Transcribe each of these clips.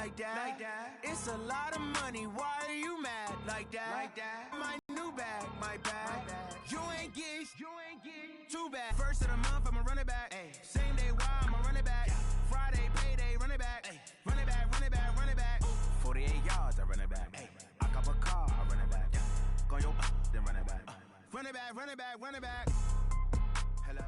like that. It's a lot of money, why are you mad like that? My new bag, my bag. You ain't get too bad. First of the month, I'ma run it back. Same day, why I'ma run it back. Friday, payday, run it back. Run it back, run it back, run it back. 48 yards, I run it back. I cop a car, I run it back. Go yo, then run it back. Run it back, run it back, run it back. Hello.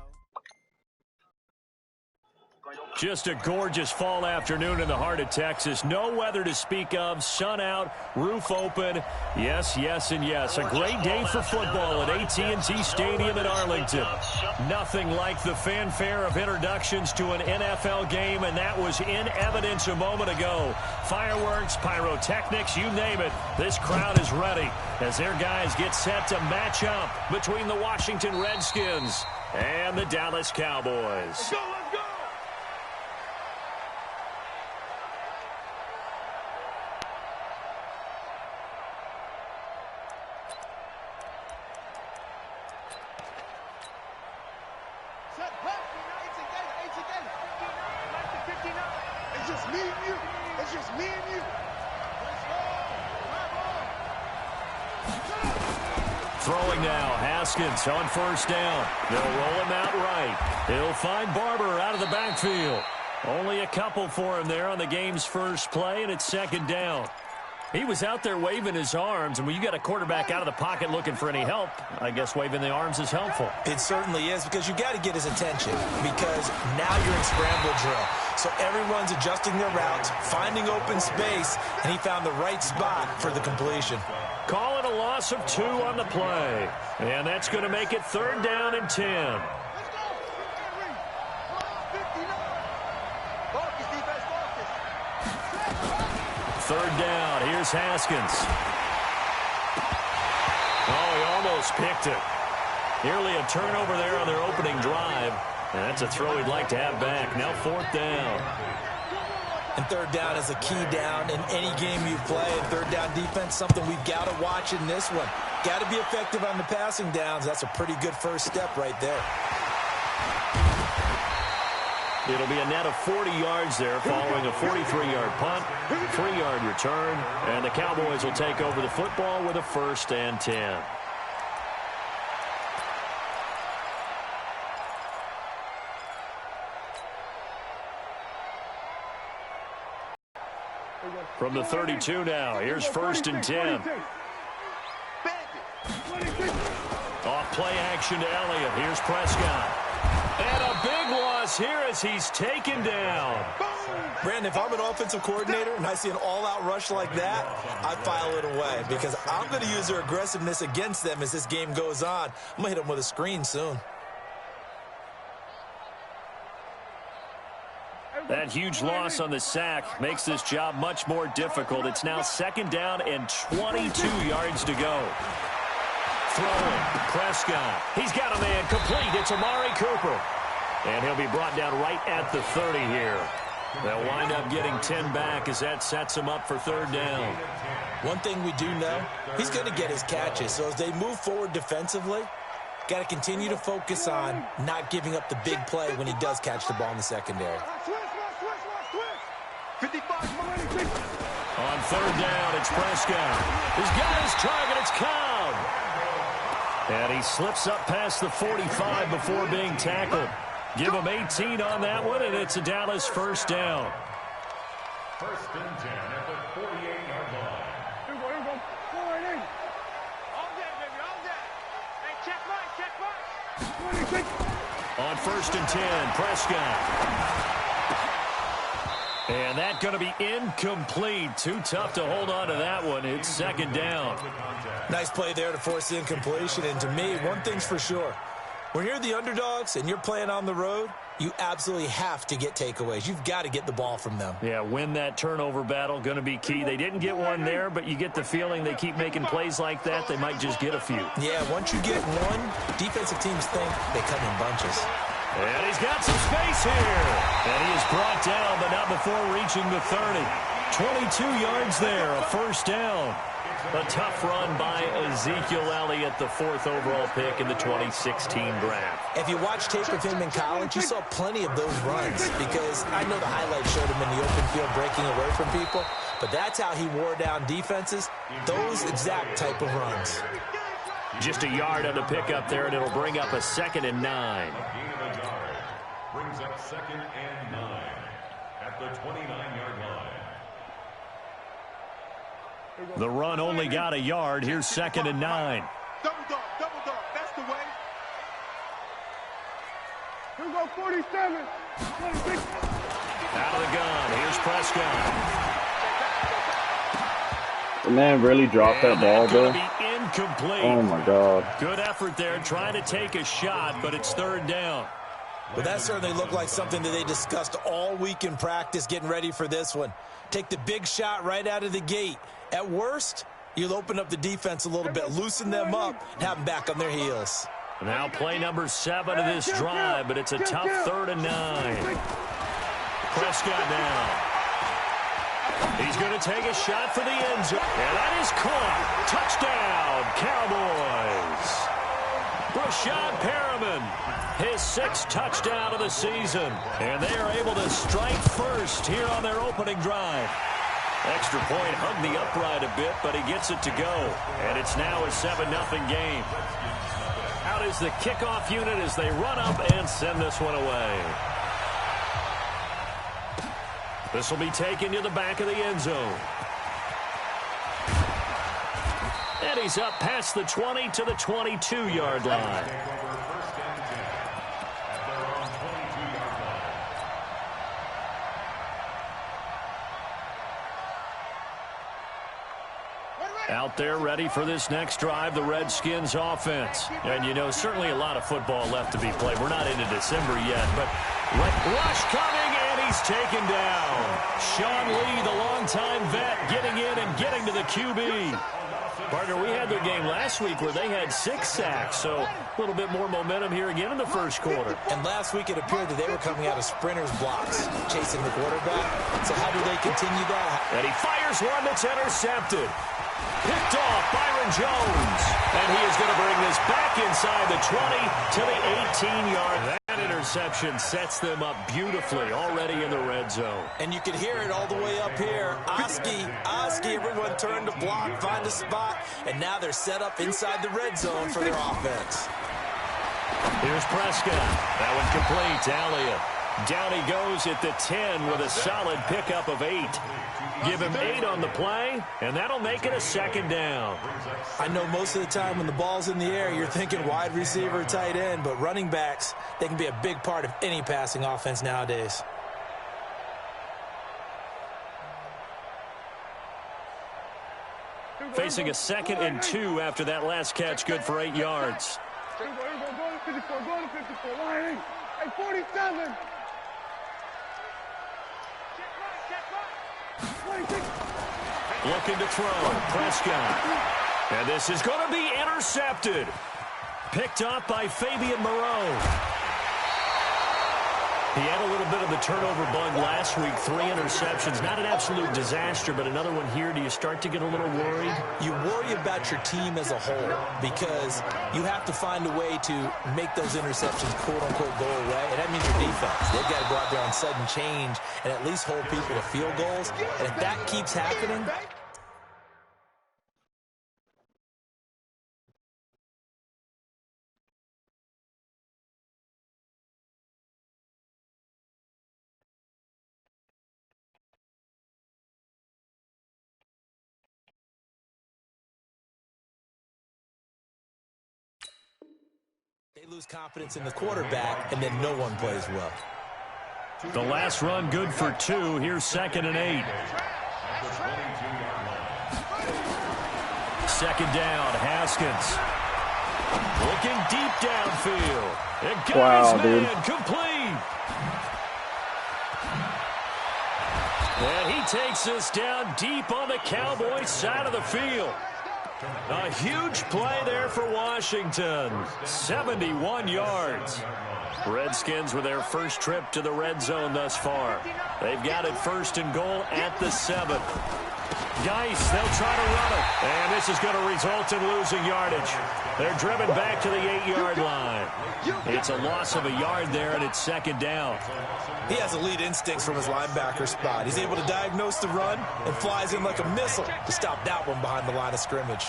Just a gorgeous fall afternoon in the heart of Texas. No weather to speak of. Sun out, roof open. Yes, yes, and yes. A great day for football at AT&T Stadium in Arlington. Nothing like the fanfare of introductions to an NFL game, and that was in evidence a moment ago. Fireworks, pyrotechnics, you name it. This crowd is ready as their guys get set to match up between the Washington Redskins and the Dallas Cowboys. Let's go, let's go! Throwing now, Haskins on first down. They'll roll him out right. He'll find Barber out of the backfield. Only a couple for him there on the game's first play, and it's second down. He was out there waving his arms, and when you got a quarterback out of the pocket looking for any help, I guess waving the arms is helpful. It certainly is, because you got to get his attention, because now you're in scramble drill. So everyone's adjusting their routes, finding open space, and he found the right spot for the completion. Call it a loss of 2 on the play, and that's going to make it third down and 10. Third down, here's Haskins. Oh, he almost picked it. Nearly a turnover there on their opening drive. And that's a throw he'd like to have back. Now fourth down. And third down is a key down in any game you play. And third down defense, something we've got to watch in this one. Got to be effective on the passing downs. That's a pretty good first step right there. It'll be a net of 40 yards there following a 43-yard punt, 3-yard return, and the Cowboys will take over the football with a 1st and 10. From the 32 now, here's 1st and 10. Off play action to Elliott. Here's Prescott. And a big loss here as he's taken down. Brandon, if I'm an offensive coordinator and I see an all-out rush like that, I file it away because I'm going to use their aggressiveness against them as this game goes on. I'm going to hit them with a screen soon. That huge loss on the sack makes this job much more difficult. It's now 2nd down and 22 yards to go. Throwing, Prescott. He's got a man complete. It's Amari Cooper. And he'll be brought down right at the 30 here. They'll wind up getting 10 back as that sets him up for 3rd down. One thing we do know, he's going to get his catches. So as they move forward defensively, got to continue to focus on not giving up the big play when he does catch the ball in the secondary. On 3rd down, it's Prescott. He's got his target. It's Cobb. And he slips up past the 45 before being tackled. Give him 18 on that one, and it's a Dallas 1st down. 1st and 10 at the 48-yard line. Here we go. All day, baby, all day. Hey, check right. On 1st and 10, Prescott. And that's going to be incomplete. Too tough to hold on to that one. It's 2nd down. Nice play there to force the incompletion. And to me, one thing's for sure. When you're the underdogs and you're playing on the road, you absolutely have to get takeaways. You've got to get the ball from them. Yeah, win that turnover battle, going to be key. They didn't get one there, but you get the feeling they keep making plays like that, they might just get a few. Yeah, once you get one, defensive teams think they come in bunches. And he's got some space here. And he is brought down, but not before reaching the 30. 22 yards there, a 1st down. A tough run by Ezekiel Elliott, the 4th overall pick in the 2016 draft. If you watch tape of him in college, you saw plenty of those runs because I know the highlights showed him in the open field breaking away from people, but that's how he wore down defenses, those exact type of runs. Just a yard on the pickup there, and it'll bring up a 2nd and 9. Gain of a yard. Brings up 2nd and 9 at the 29-yard line. The run only got a yard. Here's 2nd and 9. Double dog, that's the way. Here we go, 47. 26. Out of the gun. Here's Prescott. The man really dropped that ball, bro. Incomplete. Oh, my God. Good effort there trying to take a shot, but it's 3rd down. Well, that certainly looked like something that they discussed all week in practice getting ready for this one. Take the big shot right out of the gate. At worst, you'll open up the defense a little bit, loosen them up, and have them back on their heels. Now play number 7 of this drive, but it's a tough 3rd and 9. Prescott now. He's going to take a shot for the end zone. And that is caught. Touchdown, Cowboys. Rashad Perriman, his 6th touchdown of the season. And they are able to strike first here on their opening drive. Extra point hugged the upright a bit, but he gets it to go. And it's now a 7-0 game. Out is the kickoff unit as they run up and send this one away. This will be taken to the back of the end zone. And he's up past the 20 to the 22-yard line. Out there ready for this next drive, the Redskins offense. And, you know, certainly a lot of football left to be played. We're not into December yet, but rush coming, and he's taken down. Sean Lee, the longtime vet, getting in and getting to the QB. Partner, we had their game last week where they had 6 sacks, so a little bit more momentum here again in the first quarter. And last week it appeared that they were coming out of sprinters blocks, chasing the quarterback. So how do they continue that? And he fires one that's intercepted. Picked off Byron Jones. And he is going to bring this back inside the 20 to the 18-yard. That interception sets them up beautifully already in the red zone. And you can hear it all the way up here. Oski, everyone turned to block, find a spot, and now they're set up inside the red zone for their offense. Here's Prescott. That one complete to Elliott. Down he goes at the 10 with a solid pickup of 8. Give him 8 on the play, and that'll make it a 2nd down. I know most of the time when the ball's in the air, you're thinking wide receiver, tight end, but running backs, they can be a big part of any passing offense nowadays. Facing a 2nd and 2 after that last catch, good for 8 yards. Go to 54, go to 54, line 8. Hey, 47. Looking to throw, Prescott. And this is going to be intercepted. Picked up by Fabian Moreau. He had a little bit of the turnover bug last week, 3 interceptions. Not an absolute disaster, but another one here. Do you start to get a little worried? You worry about your team as a whole because you have to find a way to make those interceptions, quote-unquote, go away. And that means your defense. They've got to go out there on sudden change and at least hold people to field goals. And if that keeps happening, they lose confidence in the quarterback, and then no one plays well. The last run good for 2. Here's 2nd and 8. 2nd down, Haskins. Looking deep downfield. It got his man complete. And he takes this down deep on the Cowboys side of the field. A huge play there for Washington. 71 yards. Redskins with their first trip to the red zone thus far. They've got it 1st and goal at the 7. Geis, they'll try to run it. And this is going to result in losing yardage. They're driven back to the 8-yard line. It's a loss of a yard there, and it's second down. He has elite instincts from his linebacker spot. He's able to diagnose the run and flies in like a missile to stop that one behind the line of scrimmage.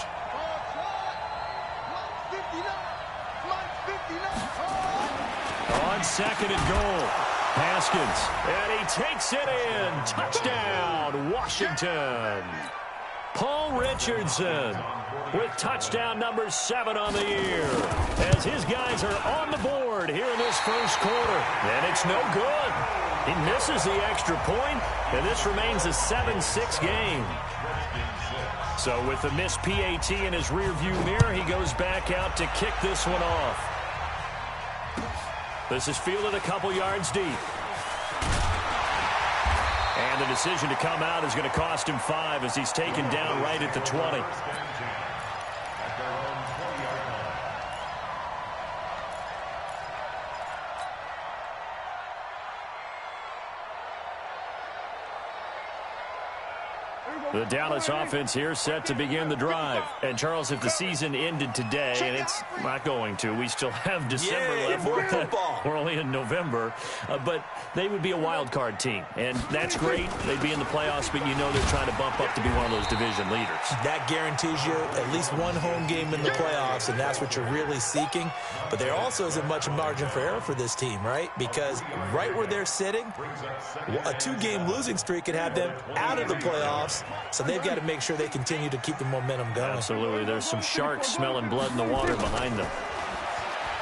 On second and goal, Haskins, and he takes it in. Touchdown, Washington. Paul Richardson with touchdown number 7 on the year, as his guys are on the board here in this first quarter. And it's no good. He misses the extra point, and this remains a 7-6 game. So with the missed PAT in his rearview mirror, he goes back out to kick this one off. This is fielded a couple yards deep. And the decision to come out is going to cost him 5 as he's taken down right at the 20. The Dallas offense here set to begin the drive. And, Charles, if the season ended today, and it's not going to, we still have December left. More football. We're only in November. But they would be a wild card team. And that's great. They'd be in the playoffs, but you know they're trying to bump up to be one of those division leaders. That guarantees you at least one home game in the playoffs, and that's what you're really seeking. But there also isn't much margin for error for this team, right? Because right where they're sitting, a 2-game losing streak could have them out of the playoffs. So they've got to make sure they continue to keep the momentum going. Absolutely. There's some sharks smelling blood in the water behind them.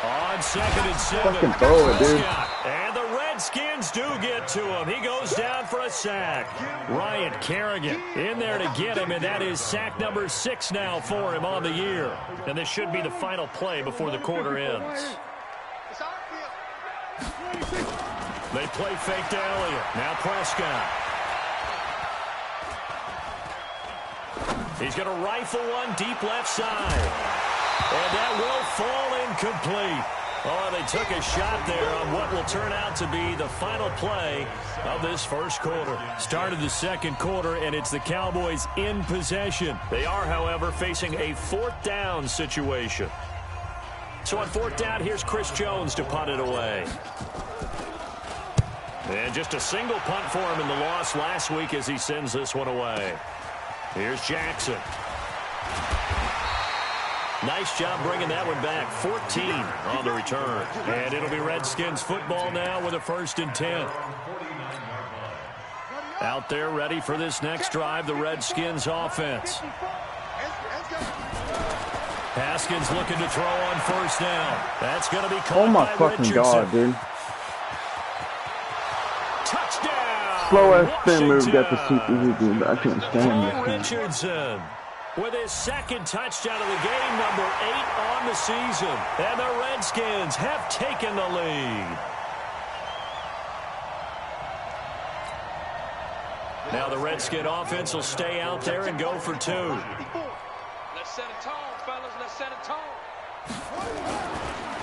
On second and 7. Fucking throw it, dude. And the Redskins do get to him. He goes down for a sack. Ryan Kerrigan in there to get him, and that is sack number 6 now for him on the year. And this should be the final play before the quarter ends. They play fake to Elliott. Now Prescott. He's going to rifle one deep left side. And that will fall incomplete. Oh, they took a shot there on what will turn out to be the final play of this first quarter. Started the second quarter, and it's the Cowboys in possession. They are, however, facing a 4th down situation. So on 4th down, here's Chris Jones to punt it away. And just a single punt for him in the loss last week as he sends this one away. Here's Jackson. Nice job bringing that one back. 14 on the return. And it'll be Redskins football now with a 1st and 10. Out there ready for this next drive, the Redskins offense. Haskins looking to throw on 1st down. That's going to be caught Oh my by fucking Richardson. god, dude. Touchdown! Slow ass spin move got the Washington. CPV, dude. I can't Paul stand this. Richardson with his 2nd touchdown of the game, number 8 on the season. And the Redskins have taken the lead. Now the Redskin offense will stay out there and go for 2. Let's set a tone, fellas. Let's set a tone.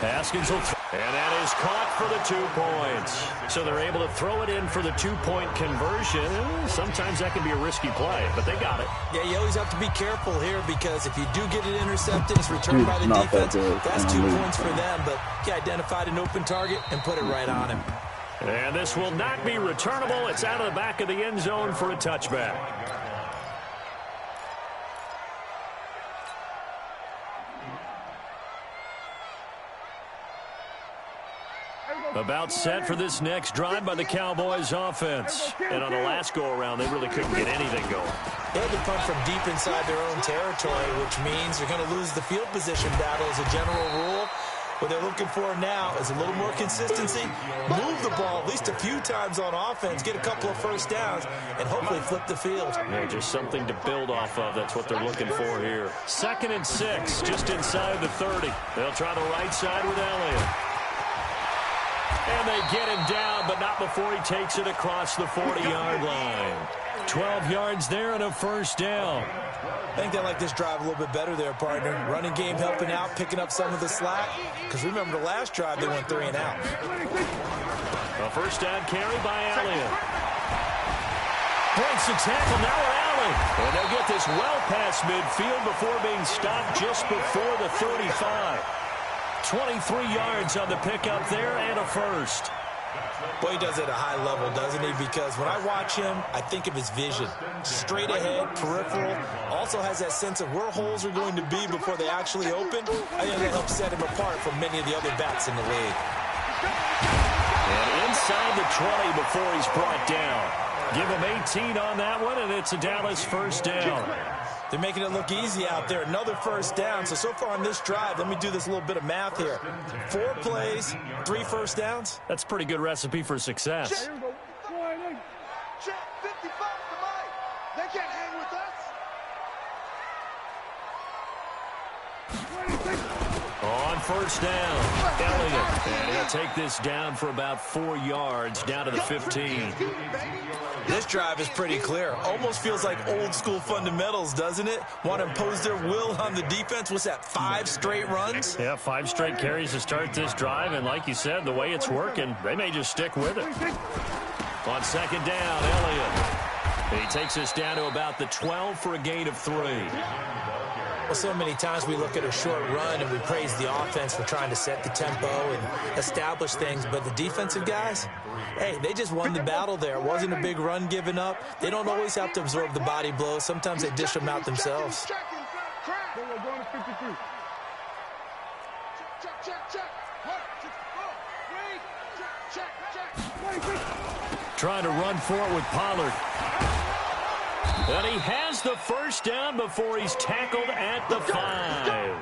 Haskins will and that is caught for the 2 points. So they're able to throw it in for the 2-point conversion. Sometimes that can be a risky play, but they got it. Yeah, you always have to be careful here because if you do get it intercepted, it's returned by the Not that defense. good. That's 2 points for them, but he identified an open target and put it right on him. And this will not be returnable. It's out of the back of the end zone for a touchback. About set for this next drive by the Cowboys offense. And on the last go-around, they really couldn't get anything going. They had to punt from deep inside their own territory, which means they're going to lose the field position battle as a general rule. What they're looking for now is a little more consistency, move the ball at least a few times on offense, get a couple of 1st downs, and hopefully flip the field. Yeah, just something to build off of. That's what they're looking for here. 2nd and 6, just inside the 30. They'll try the right side with Elliott. And they get him down, but not before he takes it across the 40-yard line. 12 yards there and a 1st down. I think they like this drive a little bit better there, partner. Running game helping out, picking up some of the slack. Because remember the last drive, they went 3 and out. A 1st down carry by Elliott. Breaks the tackle. Now going. And they'll get this well past midfield before being stopped just before the 35. 23 yards on the pickup there and a first. Boy, he does it at a high level, doesn't he? Because when I watch him, I think of his vision. Straight ahead, peripheral. Also has that sense of where holes are going to be before they actually open. I think that helps set him apart from many of the other backs in the league. And inside the 20 before he's brought down. Give him 18 on that one, and it's a Dallas first down. They're making it look easy out there. Another first down. So far on this drive, let me do this little bit of math here. 4 plays, 3 first downs. That's a pretty good recipe for success. Check 55 to Mike. They can't hang with us. On first down, Elliott. And he'll take this down for about 4 yards, down to the 15. This drive is pretty clear. Almost feels like old school fundamentals, doesn't it? Want to impose their will on the defense. What's that, 5 straight runs? Yeah, 5 straight carries to start this drive. And like you said, the way it's working, they may just stick with it. On second down, Elliott. He takes us down to about the 12 for a gain of 3. Well, so many times we look at a short run and we praise the offense for trying to set the tempo and establish things, but the defensive guys, hey, they just won the battle there. It wasn't a big run given up. They don't always have to absorb the body blows. Sometimes they dish them out themselves. Trying to run for it with Pollard. And he has the first down before he's tackled at the 5.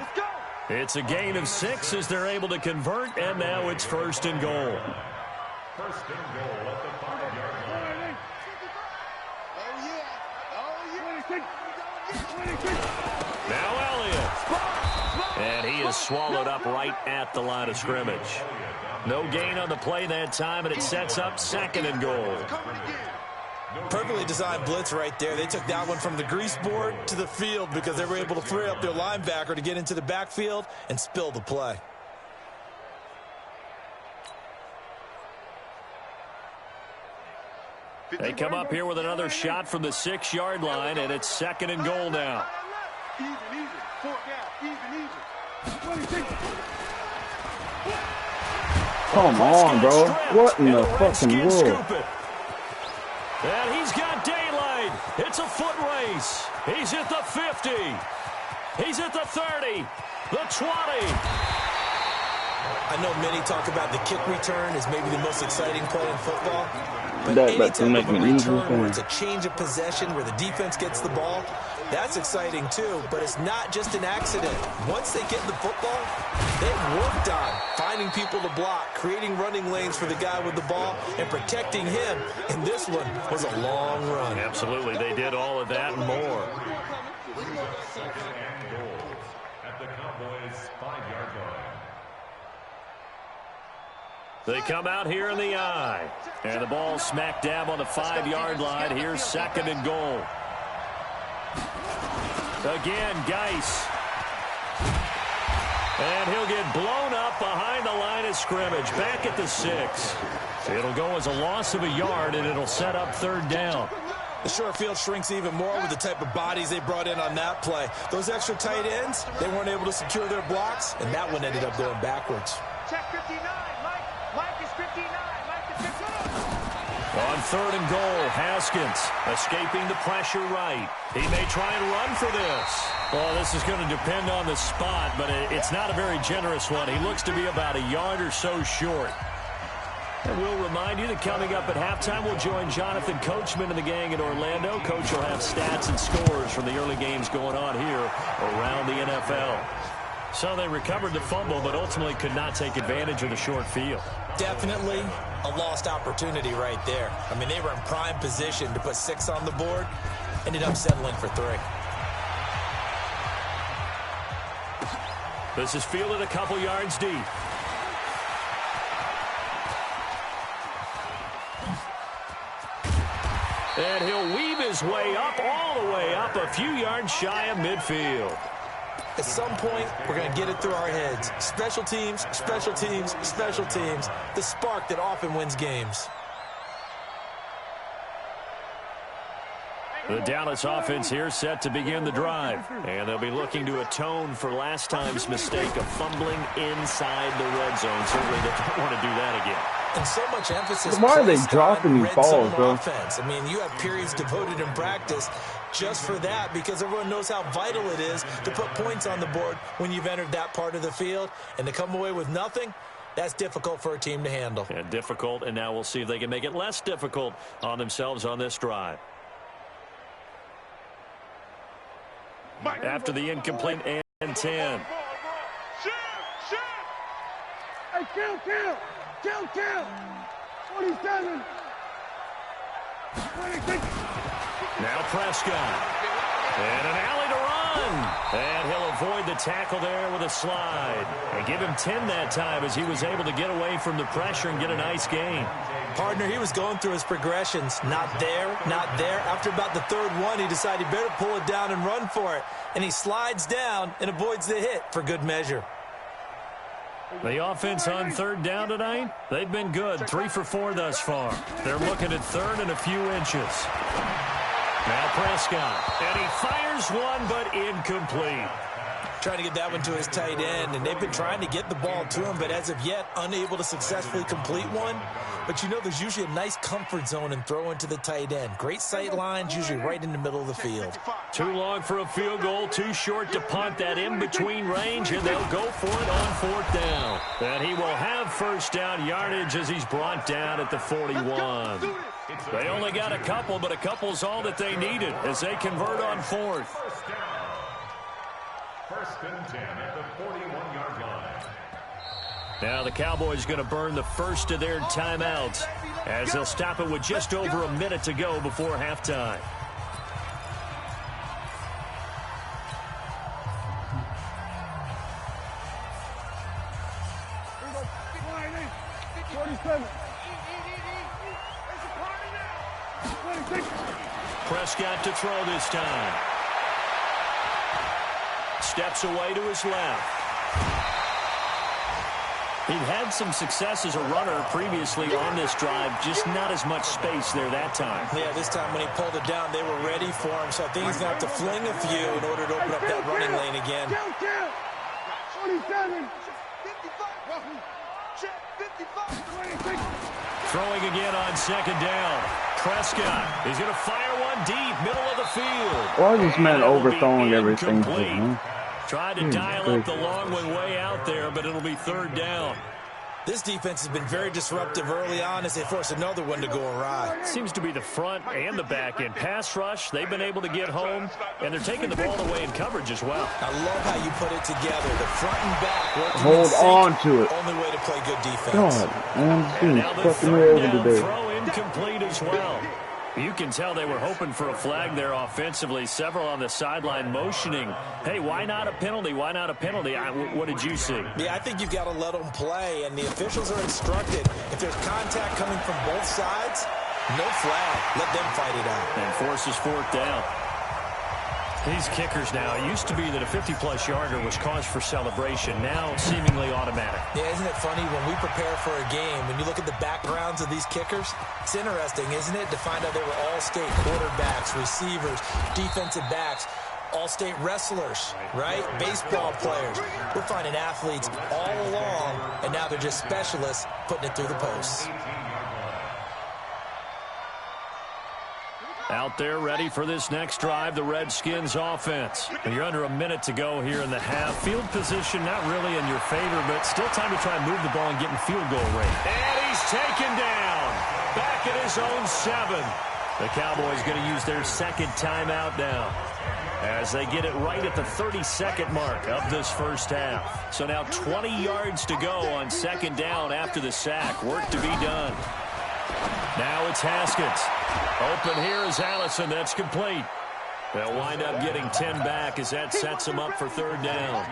It's a gain of 6 as they're able to convert, and now it's first and goal. First and goal at the 5-yard line. Now Elliott. And he is swallowed up right at the line of scrimmage. No gain on the play that time, and it sets up second and goal. Perfectly designed blitz right there. They took that one from the grease board to the field because they were able to free up their linebacker to get into the backfield and spill the play. They come up here with another shot from the 6-yard line, and it's second and goal now. Come on, bro. What in the fucking world? And he's got daylight. It's a foot race. He's at the 50. He's at the 30, the 20. I know many talk about the kick return as maybe the most exciting play in football. But That's any type of a return where it's thing. a change of possession, where the defense gets the ball, that's exciting too. But it's not just an accident. Once they get the football, they've worked on finding people to block, creating running lanes for the guy with the ball, and protecting him. And this one was a long run. Absolutely, they did all of that and more. Second and goal at the Cowboys' 5-yard line. They come out here in the eye. And the ball smack dab on the 5-yard line. Here's second and goal. Again, Geis. And he'll get blown up behind the line of scrimmage. Back at the 6. It'll go as a loss of a yard, and it'll set up third down. The short field shrinks even more with the type of bodies they brought in on that play. Those extra tight ends, they weren't able to secure their blocks, and that one ended up going backwards. Check 59, Mike is 59, Mike is 59. On third and goal, Haskins escaping the pressure right. He may try and run for this. Well, this is going to depend on the spot, but it's not a very generous one. He looks to be about a yard or so short. And we'll remind you that coming up at halftime, we'll join Jonathan Coachman and the gang in Orlando. Coach will have stats and scores from the early games going on here around the NFL. So they recovered the fumble, but ultimately could not take advantage of the short field. Definitely a lost opportunity right there. I mean, they were in prime position to put 6 on the board, ended up settling for 3. This is fielded a couple yards deep. And he'll weave his way up, all the way up, a few yards shy of midfield. At some point, we're going to get it through our heads. Special teams, special teams, special teams. The spark that often wins games. Hey, The Dallas offense here set to begin the drive. And they'll be looking to atone for last time's mistake of fumbling inside the red zone. Certainly they don't want to do that again. And so much emphasis. Why are they dropping these balls, bro? Offense. I mean, you have periods devoted in practice just for that because everyone knows how vital it is to put points on the board when you've entered that part of the field. And to come away with nothing, that's difficult for a team to handle. And difficult, and now we'll see if they can make it less difficult on themselves on this drive. After the incomplete and 10. Hey, count. 27. 26. Now Prescott. And an alley to run. And he'll avoid the tackle there with a slide. And give him 10 that time as he was able to get away from the pressure and get a nice gain. Partner, he was going through his progressions. Not there, not there. After about the third one, he decided he better pull it down and run for it. And he slides down and avoids the hit for good measure. The offense on third down tonight, they've been good. 3 for 4 thus far. They're looking at third and a few inches. Now Prescott. And he fires one, but incomplete. Trying to get that one to his tight end, and they've been trying to get the ball to him, but as of yet, unable to successfully complete one. But you know there's usually a nice comfort zone and throw into the tight end. Great sight lines, usually right in the middle of the field. Too long for a field goal, too short to punt that in-between range, and they'll go for it on fourth down. And he will have first down yardage as he's brought down at the 41. They only got a couple, but a couple's all that they needed as they convert on fourth. First and 10 at the 41-yard line. Now the Cowboys going to burn the first of their timeouts as they'll stop it with just over a minute to go before halftime. Prescott to throw this time. Steps away to his left. He'd had some success as a runner previously on this drive, just not as much space there that time. Yeah, this time when he pulled it down, they were ready for him, so I think he's going to have to fling a few in order to open up that running lane again. 27. Throwing again on second down. Prescott is going to fire one deep, middle of the field. Why is this man overthrowing everything? Tried to dial up the long one way out there, but it'll be third down. This defense has been very disruptive early on as they force another one to go awry. Seems to be the front and the back end. Pass rush, they've been able to get home, and they're taking the ball away in coverage as well. I love how you put it together. The front and back working hold on to it. Only way to play good defense. God, man, now the third down throw incomplete as well. You can tell they were hoping for a flag there offensively. Several on the sideline motioning, hey, why not a penalty? Why not a penalty? What did you see? Yeah, I think you've got to let them play, and the officials are instructed. If there's contact coming from both sides, no flag. Let them fight it out. And forces fourth down. These kickers now, it used to be that a 50-plus yarder was cause for celebration. Now seemingly automatic. Yeah, isn't it funny when we prepare for a game, when you look at the backgrounds of these kickers, it's interesting, isn't it, to find out they were all-state quarterbacks, receivers, defensive backs, all-state wrestlers, right? Baseball players. We're finding athletes all along, and now they're just specialists putting it through the posts. Out there ready for this next drive, the Redskins offense. And you're under a minute to go here in the half. Field position not really in your favor, but still time to try and move the ball and get in field goal range. And he's taken down. Back at his own 7. The Cowboys going to use their second timeout now as they get it right at the 32nd mark of this first half. So now 20 yards to go on second down after the sack. Work to be done. Now it's Haskins. Open here is Allison. That's complete. They'll wind up getting 10 back as that sets them up for third down.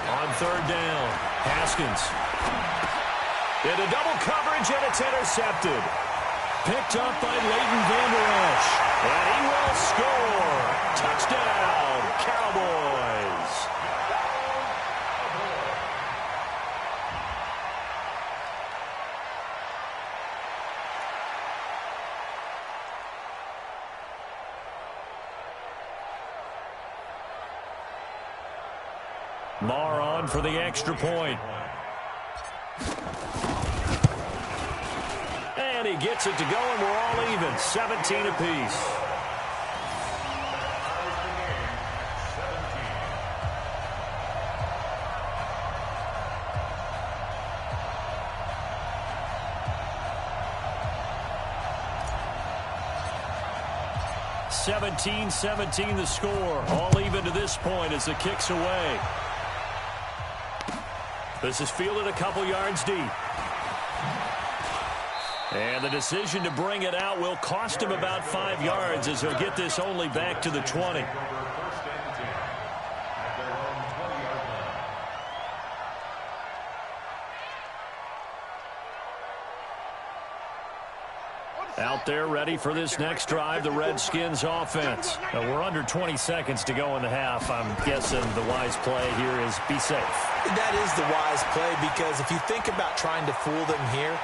On third down, Haskins. Into double coverage, and it's intercepted. Picked up by Leighton Vander Esch. And he will score. Touchdown, Cowboys. Marr on for the extra point. And he gets it to go, and we're all even, 17 apiece. (17-17) the score. All even to this point as the kick's away. This is fielded a couple yards deep. And the decision to bring it out will cost him about 5 yards as he'll get this only back to the 20. Out there ready for this next drive, the Redskins offense. Now, we're under 20 seconds to go in the half. I'm guessing the wise play here is be safe. That is the wise play, because if you think about trying to fool them here,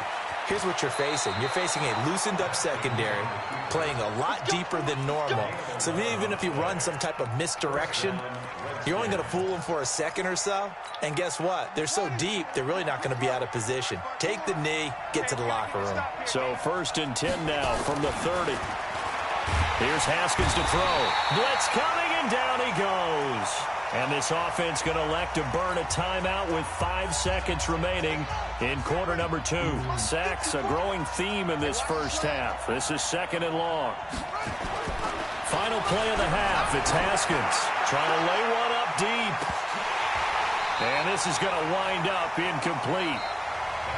here's what you're facing. You're facing a loosened up secondary, playing a lot deeper than normal. So even if you run some type of misdirection, you're only going to fool them for a second or so. And guess what? They're so deep, they're really not going to be out of position. Take the knee, get to the locker room. So 1st and 10 now from the 30. Here's Haskins to throw. Blitz coming, and down he goes. And this offense going to elect to burn a timeout with 5 seconds remaining in quarter number 2. Sacks, a growing theme in this first half. This is 2nd and long. Final play of the half. It's Haskins trying to lay one up deep. And this is going to wind up incomplete.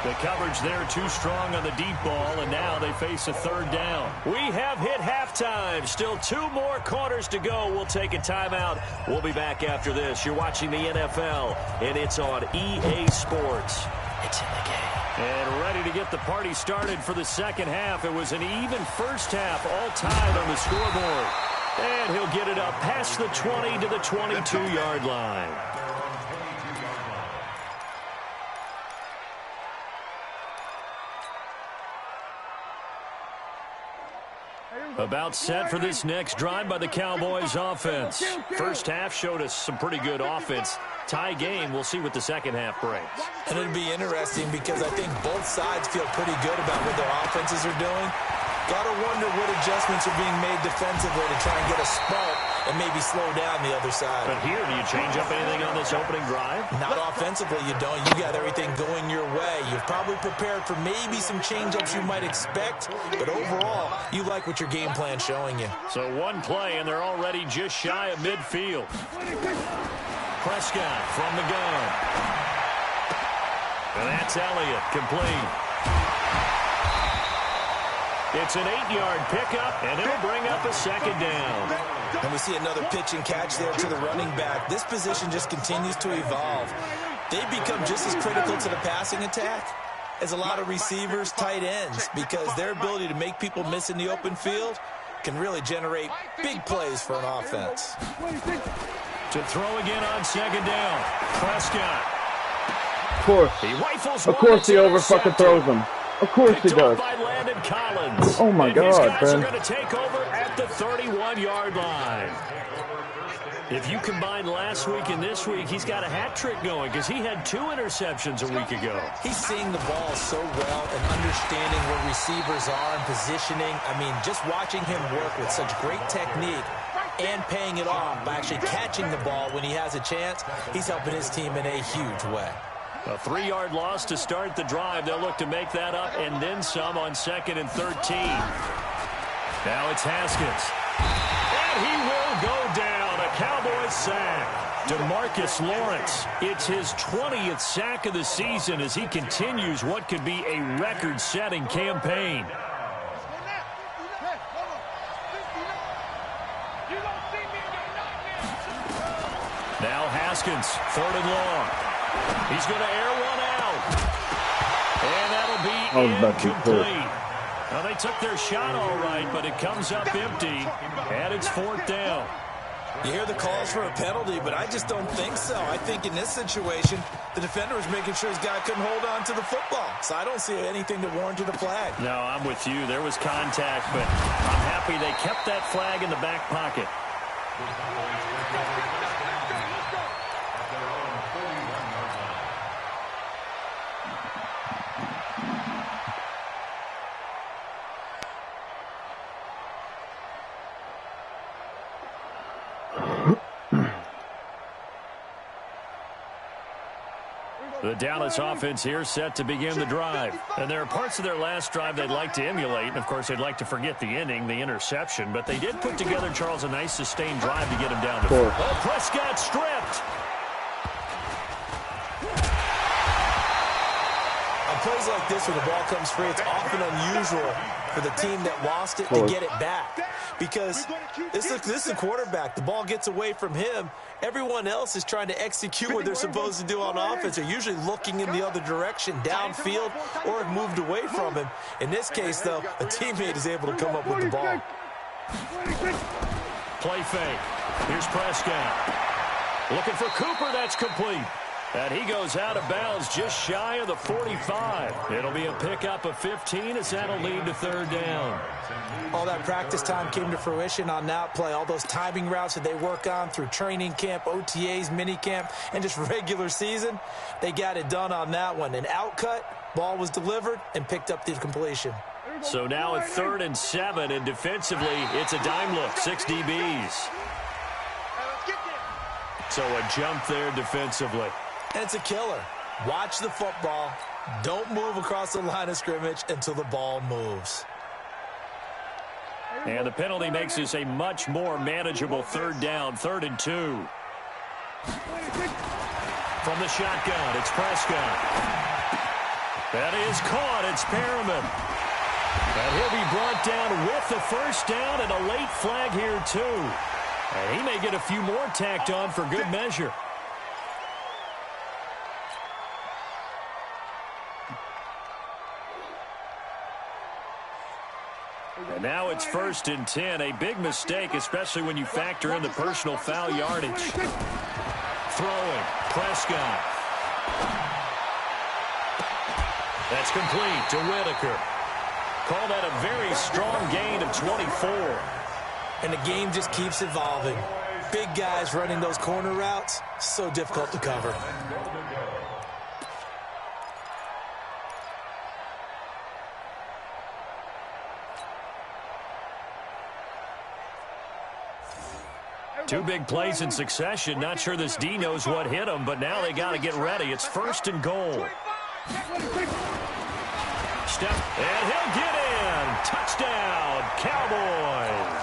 The coverage there too strong on the deep ball, and now they face a 3rd down. We have hit halftime. Still 2 more quarters to go. We'll take a timeout. We'll be back after this. You're watching the NFL, and it's on EA Sports. It's in the game. And ready to get the party started for the second half. It was an even first half, all tied on the scoreboard. And he'll get it up past the 20 to the 22-yard line. About set for this next drive by the Cowboys offense. First half showed us some pretty good offense. Tie game, we'll see what the second half brings. And it'll be interesting because I think both sides feel pretty good about what their offenses are doing. Gotta wonder what adjustments are being made defensively to try and get a spark and maybe slow down the other side. But here, do you change up anything on this opening drive? Not offensively, you don't. You got everything going your way. You've probably prepared for maybe some change-ups you might expect, but overall, you like what your game plan's showing you. So one play, and they're already just shy of midfield. Prescott from the gun. And that's Elliott, complete. It's an 8-yard pickup, and it'll bring up a 2nd down. And we see another pitch and catch there to the running back. This position just continues to evolve. They become just as critical to the passing attack as a lot of receivers, tight ends, because their ability to make people miss in the open field can really generate big plays for an offense. To throw again on 2nd down. Prescott. Of course. He rifles Of course he over fucking throws them. Of course he does. By Landon Collins. Oh my God, these guys Ben. are going to take over at the 31-yard line. If you combine last week and this week, he's got a hat trick going because he had 2 interceptions a week ago. He's seeing the ball so well and understanding where receivers are and positioning. I mean, just watching him work with such great technique and paying it off by actually catching the ball when he has a chance, he's helping his team in a huge way. A 3-yard loss to start the drive. They'll look to make that up and then some on 2nd and 13. Now it's Haskins. And he will go down. A Cowboys sack. DeMarcus Lawrence. It's his 20th sack of the season as he continues what could be a record-setting campaign. Now Haskins, 3rd and long. He's going to air one out. And that'll be incomplete. Now, they took their shot all right, but it comes up empty, and it's 4th down. You hear the calls for a penalty, but I just don't think so. I think in this situation, the defender was making sure his guy couldn't hold on to the football. So I don't see anything that warranted a flag. No, I'm with you. There was contact, but I'm happy they kept that flag in the back pocket. The Dallas offense here set to begin the drive. And there are parts of their last drive they'd like to emulate. And, of course, they'd like to forget the inning, the interception. But they did put together, Charles, a nice sustained drive to get him down the field. Oh, Prescott stripped. On plays like this, when the ball comes free, it's often unusual for the team that lost it to get it back. Because this is the quarterback. The ball gets away from him. Everyone else is trying to execute what they're supposed to do on offense. They're usually looking in the other direction, downfield, or have moved away from him. In this case, though, a teammate is able to come up with the ball. Play fake. Here's Prescott. Looking for Cooper. That's complete. And he goes out of bounds just shy of the 45. It'll be a pickup of 15 as that'll lead to third down. All that practice time came to fruition on that play. All those timing routes that they work on through training camp, OTAs, minicamp, and just regular season, they got it done on that one. An outcut, ball was delivered, and picked up the completion. So now at 3rd and 7, and defensively, it's a dime look, 6 DBs. So a jump there defensively. And it's a killer. Watch the football. Don't move across the line of scrimmage until the ball moves. And the penalty makes this a much more manageable third down, 3rd and 2. From the shotgun, it's Prescott. That is caught. It's Perriman. And he'll be brought down with the first down and a late flag here, too. And he may get a few more tacked on for good measure. And now it's 1st and 10. A big mistake, especially when you factor in the personal foul yardage. Throwing. Prescott. That's complete to Whitaker. Call that a very strong gain of 24. And the game just keeps evolving. Big guys running those corner routes, so difficult to cover. Two big plays in succession. Not sure this D knows what hit him, but now they got to get ready. It's 1st and goal. Step, and he'll get in. Touchdown, Cowboys.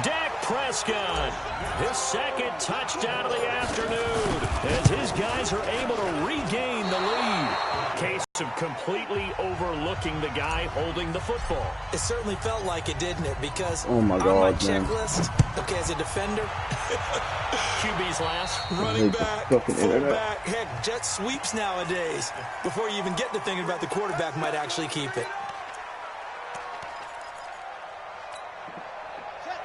Dak Prescott, his 2nd touchdown of the afternoon, as his guys are able to regain the lead. Case of completely overlooking the guy holding the football. It certainly felt like it, didn't it? Because oh my God, on my man. checklist, okay, as a defender, QB's last. running back, fullback, heck, jet sweeps nowadays. Before you even get to thinking about the quarterback might actually keep it.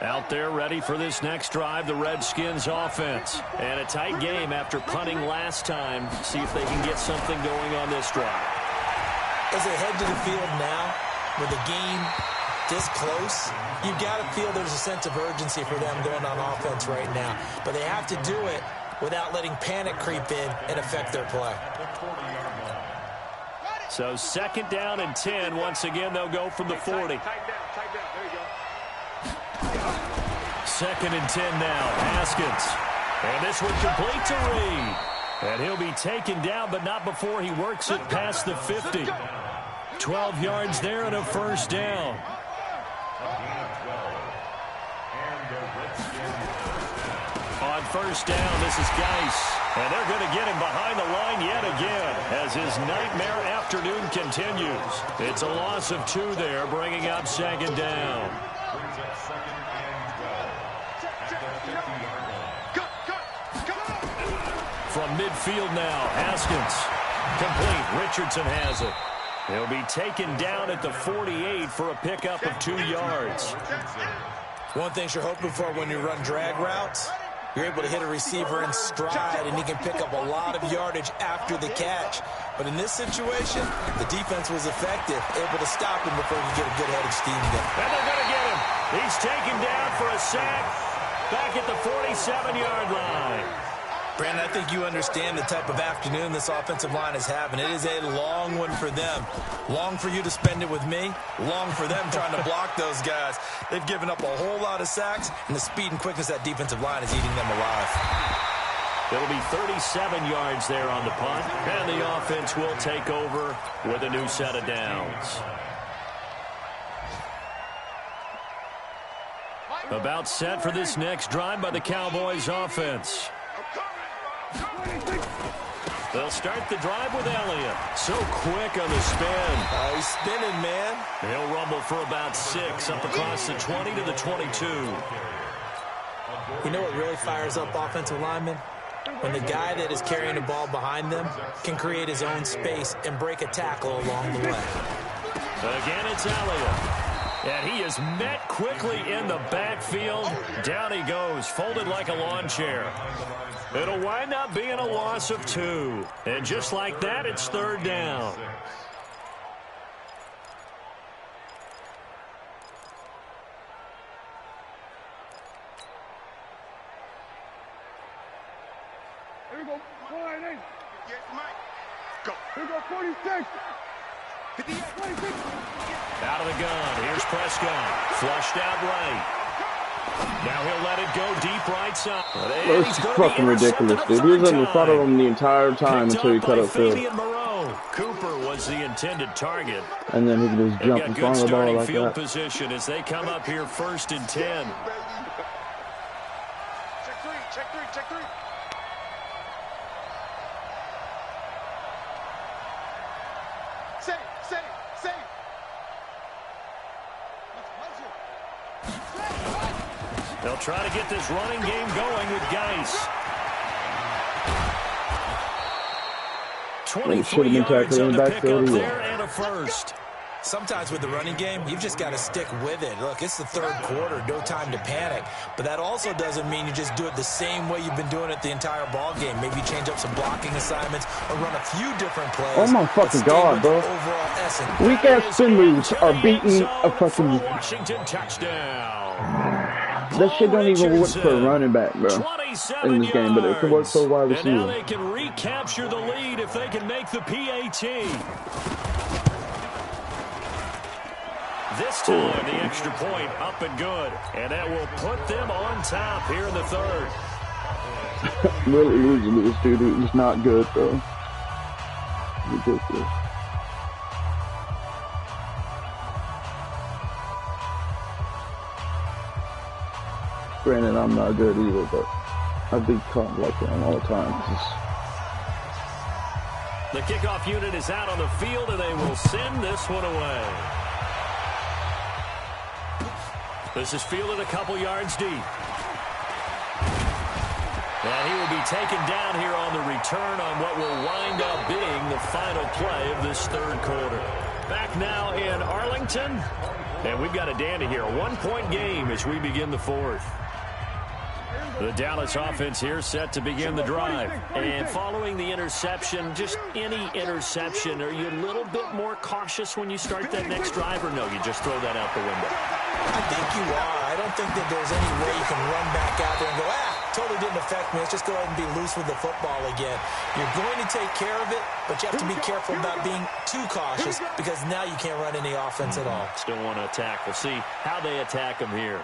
Out there ready for this next drive, the Redskins offense. And a tight game after punting last time. See if they can get something going on this drive. As they head to the field now, with the game this close, you've got to feel there's a sense of urgency for them going on offense right now. But they have to do it without letting panic creep in and affect their play. So 2nd down and 10. Once again, they'll go from the 40. Tight down. There you go. 2nd and 10 now. Haskins. And this one complete to Reed. And he'll be taken down, but not before he works it past the 50. 12 yards there and a first down. On first down, this is Geis. And they're going to get him behind the line yet again as his nightmare afternoon continues. It's a loss of 2 there, bringing up 2nd down. From midfield now, Haskins. Complete. Richardson has it. He'll be taken down at the 48 for a pickup of 2 yards. One thing you're hoping for when you run drag routes, you're able to hit a receiver in stride, and he can pick up a lot of yardage after the catch. But in this situation, the defense was effective, able to stop him before he could get a good head of steam again. And they're going to get him. He's taken down for a sack back at the 47-yard line. Brandon, I think you understand the type of afternoon this offensive line is having. It is a long one for them. Long for you to spend it with me. Long for them trying to block those guys. They've given up a whole lot of sacks, and the speed and quickness of that defensive line is eating them alive. It'll be 37 yards there on the punt, and the offense will take over with a new set of downs. About set for this next drive by the Cowboys offense. They'll start the drive with Elliott. So quick on the spin. He's spinning, man. He'll rumble for about 6 up across the 20 to the 22. You know what really fires up offensive linemen? When the guy that is carrying the ball behind them can create his own space and break a tackle along the way. Again, it's Elliott. And he is met quickly in the backfield. Down he goes, folded like a lawn chair. It'll wind up being a loss of 2. And just like that, it's third down. Here we go. 198. Yes, Mike. Go. Here we go. 46. 26. Out of the gun. Here's Prescott. Flushed out right. Now he'll let it go deep right side. That's fucking ridiculous, dude. He was in the front of him the entire time until he cut upfield. Cooper was the intended target. And then he can just jump in front of the ball like field that. Position as they come up here 1st and 10. Check 3. Check 3. Check 3. Safe. They'll try to get this running game going with Geis. 23 yards on the pickup there and a first. Sometimes with the running game, you've just got to stick with it. Look, it's the third quarter, no time to panic. But that also doesn't mean you just do it the same way you've been doing it the entire ball game. Maybe change up some blocking assignments or run a few different plays. Oh my fucking God, bro. Weak-ass spin moves are beating a fucking... Washington touchdown. That shit don't even work for a running back, bro, in this game, but it can work for a wide receiver. And now they can recapture the lead if they can make the PAT. This time, the extra point up and good. And that will put them on top here in the third. Really losing to this dude is not good, though. Ridiculous. Granted, I'm not good either, but I've been caught like that all the time. The kickoff unit is out on the field, and they will send this one away. This is fielded a couple yards deep. And he will be taken down here on the return on what will wind up being the final play of this third quarter. Back now in Arlington, and we've got a dandy here. A 1-point game as we begin the fourth. The Dallas offense here set to begin the drive. And following the interception, just any interception, are you a little bit more cautious when you start that next drive, or no, you just throw that out the window? I think you are. I don't think that there's any way you can run back out there and go, totally didn't affect me. Let's just go ahead and be loose with the football again. You're going to take care of it, but you have to be careful about being too cautious because now you can't run any offense at all. Still want to attack. We'll see how they attack them here.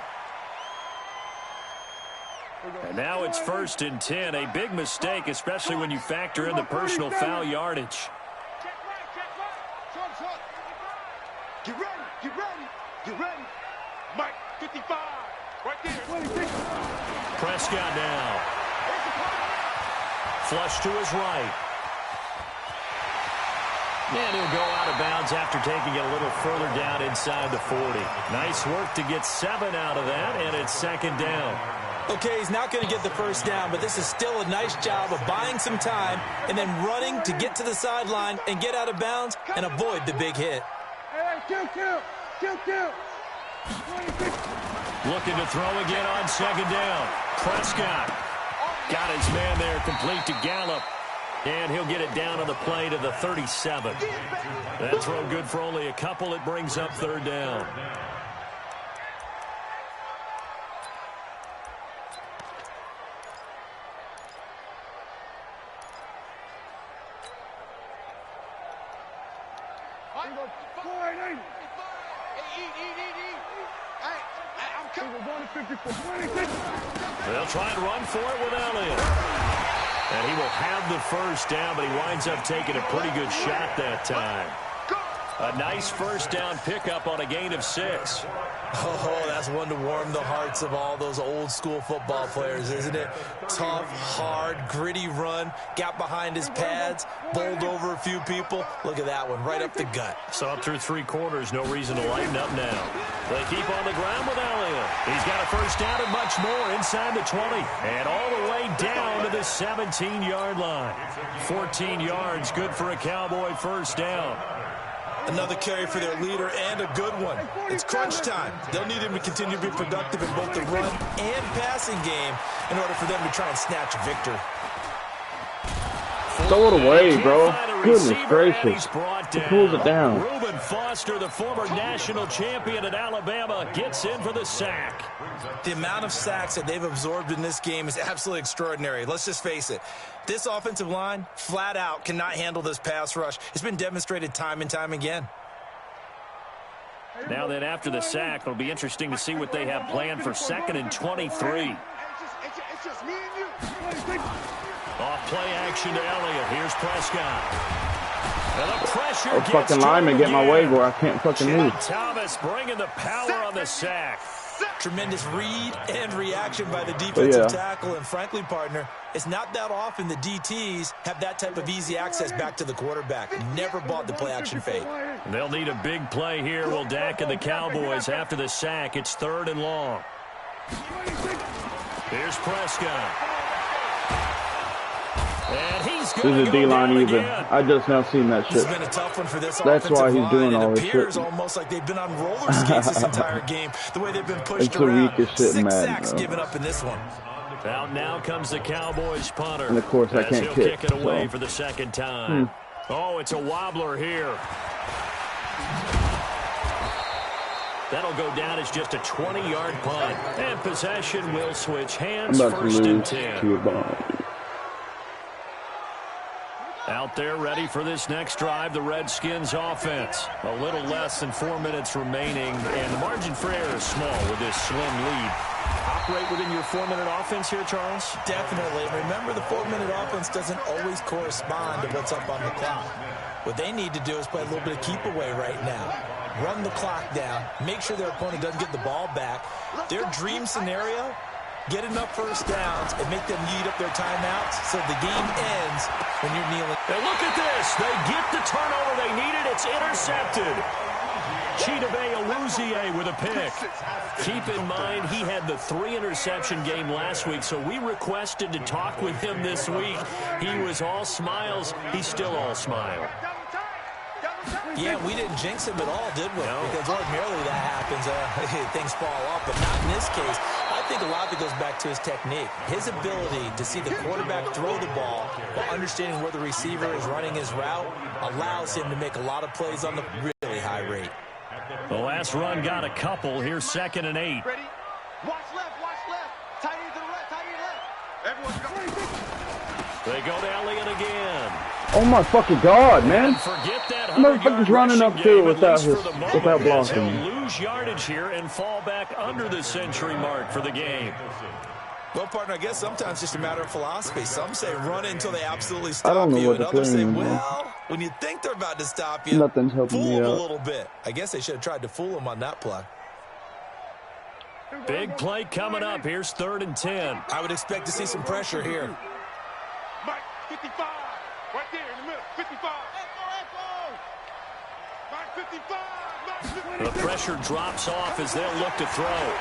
And now it's 1st and 10. A big mistake, especially when you factor in the personal foul yardage. Check right. Short. Get ready. Mike, 55. Right there. 26. Prescott now. Flush to his right. And he'll go out of bounds after taking it a little further down inside the 40. Nice work to get 7 out of that, and it's 2nd down. Okay, he's not going to get the first down, but this is still a nice job of buying some time and then running to get to the sideline and get out of bounds and avoid the big hit. Hey, kill. Looking to throw again on 2nd down. Prescott got his man there, complete to Gallup. And he'll get it down on the play to the 37. That throw good for only a couple. It brings up 3rd down. They'll try and run for it with Elliott. And he will have the first down, but he winds up taking a pretty good shot that time. A nice first down pickup on a gain of 6. Oh, that's one to warm the hearts of all those old school football players, isn't it? Tough, hard, gritty run, got behind his pads, bowled over a few people. Look at that one, right up the gut. So up through 3 quarters, no reason to lighten up now. They keep on the ground with Elliott. He's got a first down and much more inside the 20. And all the way down to the 17-yard line. 14 yards, good for a Cowboy first down. Another carry for their leader and a good one. It's crunch time. They'll need him to continue to be productive in both the run and passing game in order for them to try and snatch a victory. Throw it away, bro. Goodness gracious. He pulls it down. Reuben Foster, the former national champion at Alabama, gets in for the sack. The amount of sacks that they've absorbed in this game is absolutely extraordinary. Let's just face it. This offensive line, flat out, cannot handle this pass rush. It's been demonstrated time and time again. Now then, after the sack, it'll be interesting to see what they have planned for 2nd and 23. It's just me and you. Off play action to Elliott. Here's Prescott. And the pressure Oh, fucking lineman get my way where I can't fucking move. Thomas bringing the power on the sack. Tremendous read and reaction by the defensive tackle. And frankly, partner, it's not that often the DTs have that type of easy access back to the quarterback. Never bought the play-action fade. They'll need a big play here. Will Dak and the Cowboys after the sack. It's 3rd and long. Here's Prescott. And he's going This is a D-line either. I just now seen that shit. It's been a tough one for this That's why he's doing all this this shit. It appears shit. almost like they've been on roller skates this entire game. The way they've been pushed It's the around. weakest shit, 6 man. sacks given up in this one. Out now comes the Cowboys punter. And of course I can't he'll kick, kick it away so. for the 2nd time. Oh, it's a wobbler here. That'll go down as just a 20-yard punt. And possession will switch hands. I'm about to 1st and lose 10. to a bomb. Out there ready for this next drive, the Redskins offense. A little less than 4 minutes remaining, and the margin for error is small with this slim lead. Operate within your 4-minute offense here, Charles? Definitely. Remember, the 4-minute offense doesn't always correspond to what's up on the clock. What they need to do is play a little bit of keep away right now. Run the clock down. Make sure their opponent doesn't get the ball back. Their dream scenario, get enough first downs and make them eat up their timeouts so the game ends when you're kneeling. And look at this. They get the turnover they needed. It's intercepted. Chidobe Awuzie with a pick. Keep in mind, he had the 3-interception game last week, so we requested to talk with him this week. He was all smiles. He's still all smile. Yeah, we didn't jinx him at all, did we? No. Because ordinarily that happens. Things fall off, but not in this case. I think a lot of it goes back to his technique. His ability to see the quarterback throw the ball while understanding where the receiver is running his route allows him to make a lot of plays on the really high rate. The last run got a couple. Here's 2nd and 8. Ready? Watch left. Tight end to the right, tight end left. Everyone go. They go to Elliott again. Oh my fucking God, man. Forget that Motherfucker's running up to it without blocking. He'll lose yardage here and fall back under the century mark for the game. Well, partner, I guess sometimes it's just a matter of philosophy. Some say run until they absolutely stop I don't know you, what and to others play say, anymore. well, when you think they're about to stop you, Nothing's helping fool me them a out. little bit. I guess they should have tried to fool him on that play. Big play coming up. Here's 3rd and 10. I would expect to see some pressure here. Mike, 55. Right there in the middle. 55. Mike, 55. The pressure drops off as they'll look to throw.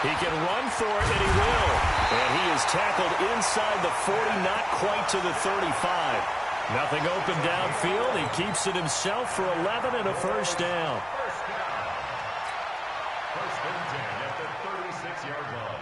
He can run for it, and he will. And he is tackled inside the 40, not quite to the 35. Nothing open downfield. He keeps it himself for 11 and a first down. First and 10 at the 36-yard line.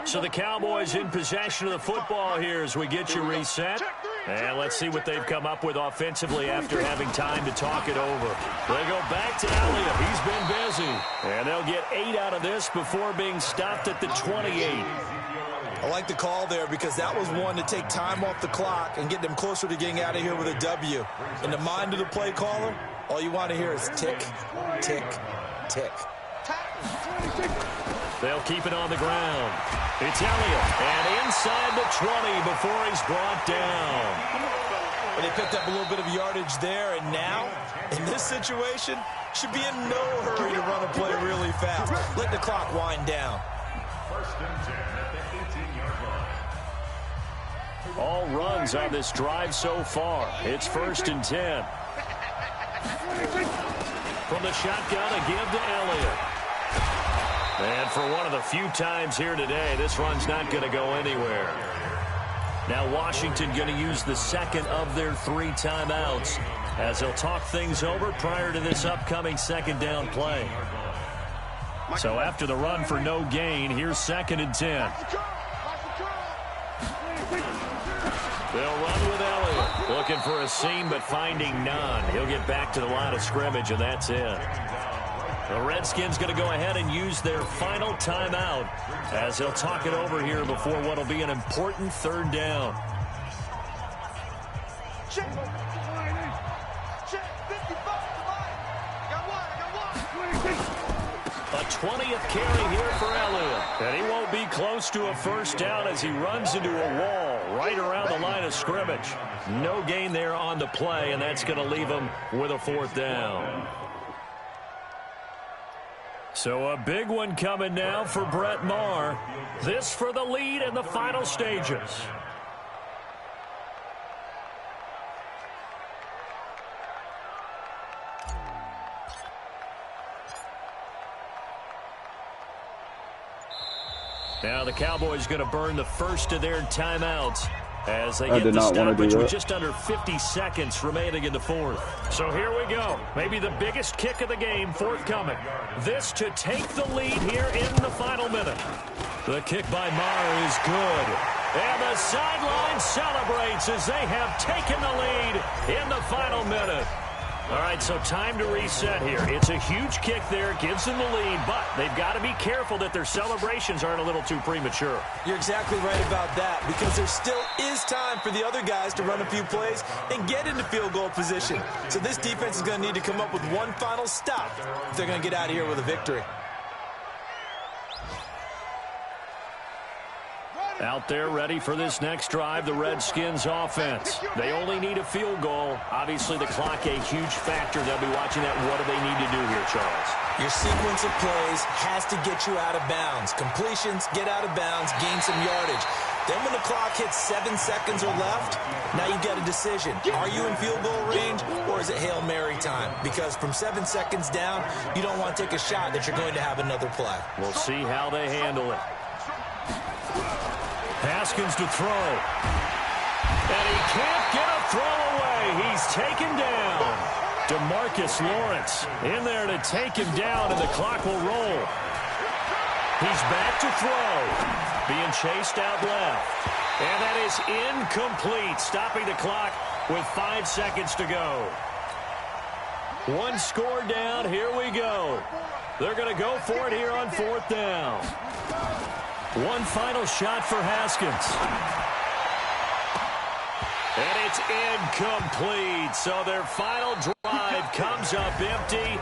So the Cowboys in possession of the football here as we get you reset. And let's see what they've come up with offensively after having time to talk it over. They go back to Elliott. He's been busy. And they'll get 8 out of this before being stopped at the 28. I like the call there because that was one to take time off the clock and get them closer to getting out of here with a W. In the mind of the play caller, all you want to hear is tick, tick, tick. They'll keep it on the ground. It's Elliott, and inside the 20 before he's brought down. Well, they picked up a little bit of yardage there, and now, in this situation, should be in no hurry to run a play really fast. Let the clock wind down. First and 10 at the 18-yard line. All runs on this drive so far. It's first and 10. From the shotgun, a give to Elliott. And for one of the few times here today, this run's not going to go anywhere. Now Washington going to use the second of their 3 timeouts as they'll talk things over prior to this upcoming second down play. So after the run for no gain, here's second and 10. They'll run with Elliott. Looking for a seam, but finding none. He'll get back to the line of scrimmage, and that's it. The Redskins going to go ahead and use their final timeout as they'll talk it over here before what will be an important third down. Check. 20th carry here for Elliott. And he won't be close to a first down as he runs into a wall right around the line of scrimmage. No gain there on the play, and that's going to leave him with a 4th down. So a big one coming now for Brett Maher. This for the lead in the final stages. Now the Cowboys going to burn the first of their timeouts as they get the stoppage with just under 50 seconds remaining in the 4th. So here we go. Maybe the biggest kick of the game forthcoming. This to take the lead here in the final minute. The kick by Maher is good. And the sideline celebrates as they have taken the lead in the final minute. All right, so time to reset here. It's a huge kick there, gives them the lead, but they've got to be careful that their celebrations aren't a little too premature. You're exactly right about that, because there still is time for the other guys to run a few plays and get into field goal position. So this defense is going to need to come up with one final stop if they're going to get out of here with a victory. Out there ready for this next drive, the Redskins offense. They only need a field goal. Obviously, the clock a huge factor. They'll be watching that. What do they need to do here, Charles? Your sequence of plays has to get you out of bounds. Completions, get out of bounds, gain some yardage. Then when the clock hits 7 seconds or left, now you get a decision. Are you in field goal range, or is it Hail Mary time? Because from 7 seconds down, you don't want to take a shot that you're going to have another play. We'll see how they handle it. Haskins to throw. And he can't get a throw away. He's taken down. DeMarcus Lawrence in there to take him down, and the clock will roll. He's back to throw. Being chased out left. And that is incomplete. Stopping the clock with 5 seconds to go. One score down. Here we go. They're going to go for it here on 4th down. One final shot for Haskins. And it's incomplete. So their final drive comes up empty.